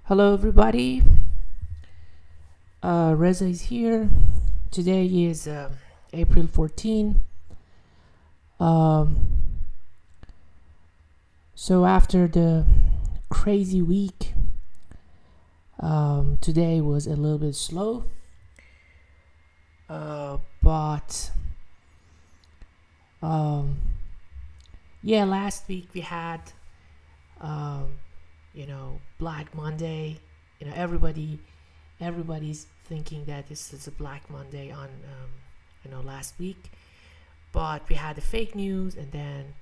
Hello, everybody. Reza is here. Today is April 14. Um, so, after the crazy week, today was a little bit slow. But um, yeah, last week we had, um, Black Monday. Everybody's thinking that this is a Black Monday on, last week. But we had the fake news, and then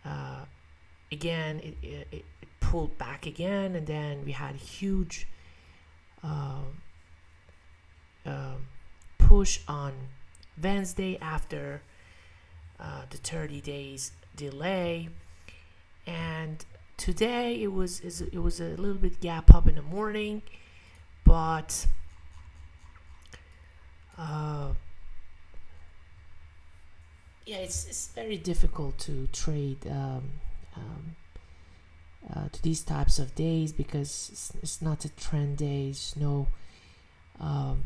uh, again it pulled back again, and then we had a huge um, um, push on Wednesday after the 30 days delay, and today it was a little bit gap up in the morning, but uh, yeah, it's very difficult to trade um, to these types of days because it's not a trend day. There's no um,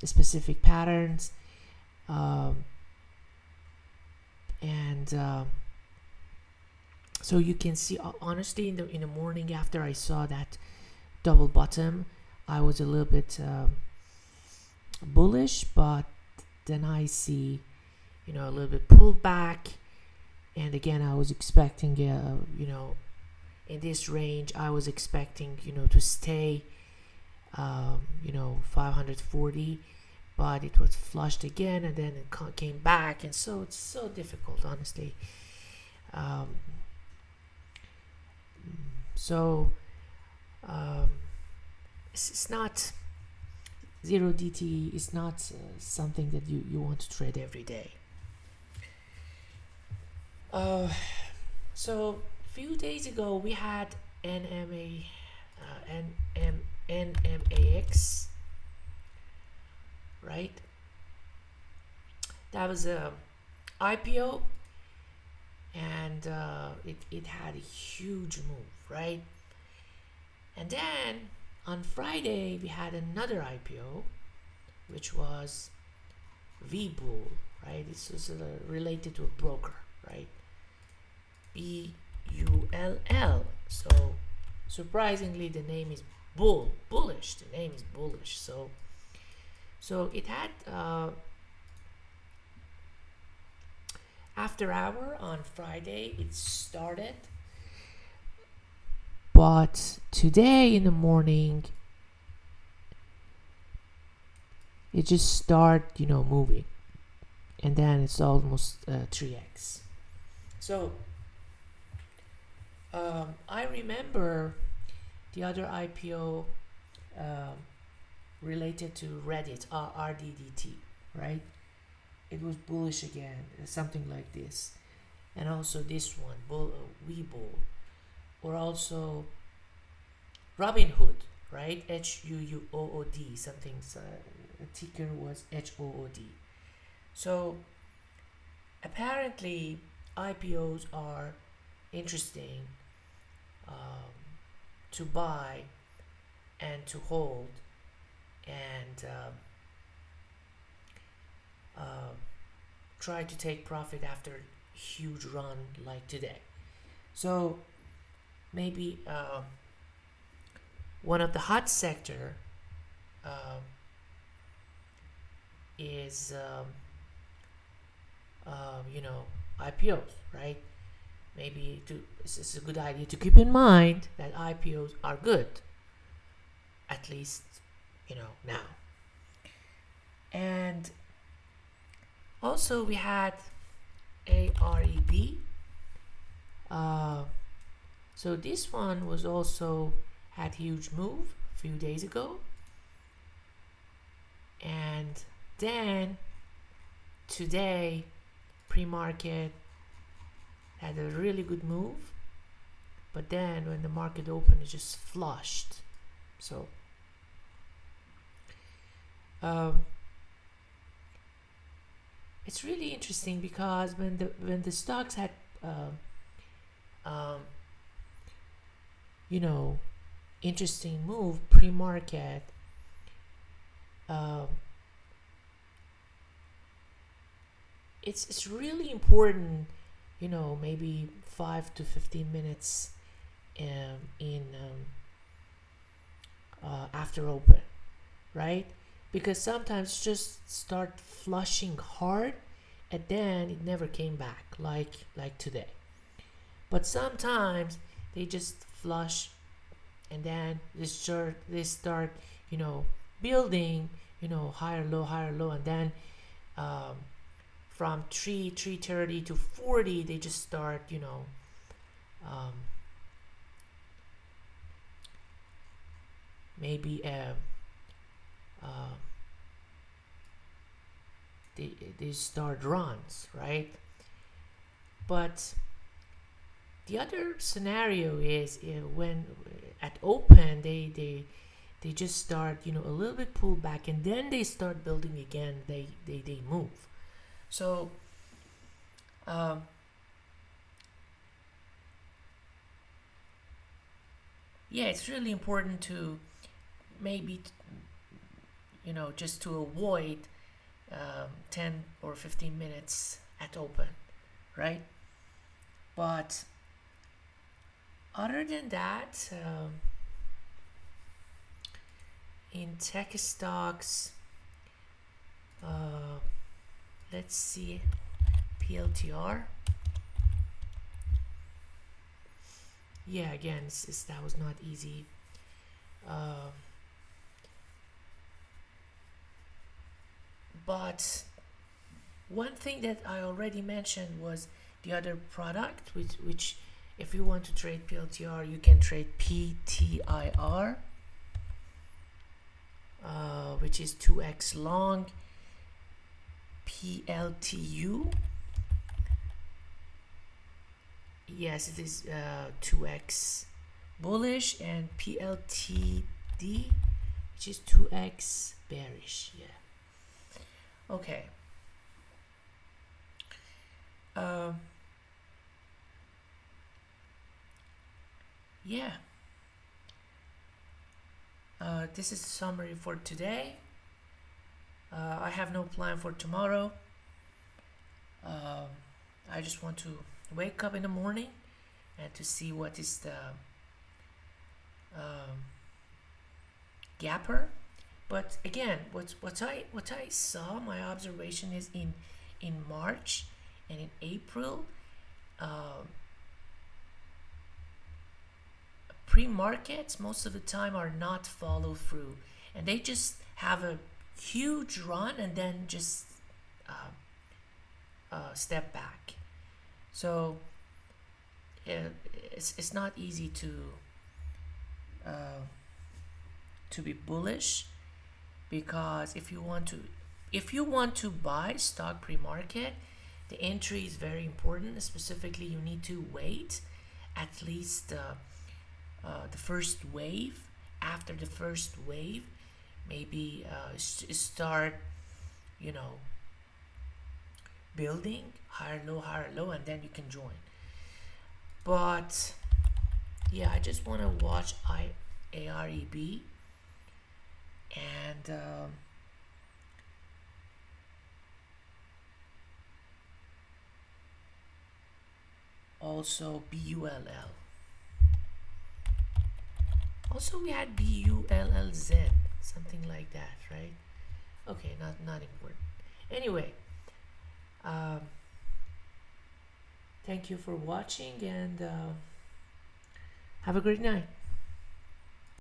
specific patterns, um, and so you can see. Honestly, in the morning after I saw that double bottom, I was a little bit bullish, but then I see a little bit pulled back, and again I was expecting in this range I was expecting to stay 540, but it was flushed again, and then it came back, and so it's so difficult, honestly. um, so um, it's not zero DT is not something that you want to trade every day. So a few days ago we had NMA, NMAX, right? That was a IPO, and it had a huge move, right? And then on Friday we had another IPO, which was VBull, right? This was related to a broker, right? BULL. So surprisingly, the name is bullish. The name is bullish. So it had after hour on Friday it started, but today in the morning it just start moving, and then it's almost 3x. So I remember the other IPO um, related to Reddit, RDDT, right? It was bullish again, something like this, and also this one, Webull, or also Robinhood, right? HUUOOD, something. The ticker was HOOD. So apparently, IPOs are interesting um, to buy and to hold, and uh, try to take profit after a huge run like today. So maybe one of the hot sector um, is IPOs, right? Maybe it's a good idea to keep in mind that IPOs are good, at least now. And also we had AREB. So this one was also had huge move a few days ago, and then today pre-market had a really good move, but then when the market opened it just flushed. So um, it's really interesting because when the stocks had um, you know, interesting move pre-market. um, it's really important, maybe 5 to 15 minutes in after open, right? Because sometimes just start flushing hard and then it never came back, like today. But sometimes they just flush and then they start building, higher low, and then um, from 3:30 to 40 they just start um, maybe uh, they start runs, right? But the other scenario is when at open they just start a little bit pull back and then they start building again. They move. So um, yeah, it's really important to maybe just to avoid 10 or 15 minutes at open, right? But other than that, in tech stocks, uh, let's see, PLTR. Yeah, again, that was not easy. But one thing that I already mentioned was the other product, which if you want to trade PLTR, you can trade PTIR, which is 2x long, PLTU. Yes, it is 2x bullish, and PLTD, which is 2x bearish. Yeah. Okay. Yeah. This is the summary for today. I have no plan for tomorrow. I just want to wake up in the morning and to see what is the gapper. But again, what I saw, my observation is in March and in April, pre-markets most of the time are not follow through, and they just have a huge run and then just step back. So it's not easy to be bullish, because if you want to buy stock pre-market, the entry is very important. Specifically, you need to wait at least the first wave. After the first wave, maybe start building higher low, and then you can join. But yeah, I just want to watch AREB and also BULL. Also, we had BULLZ, something like that, right? Okay, not important. Anyway, thank you for watching, and have a great night.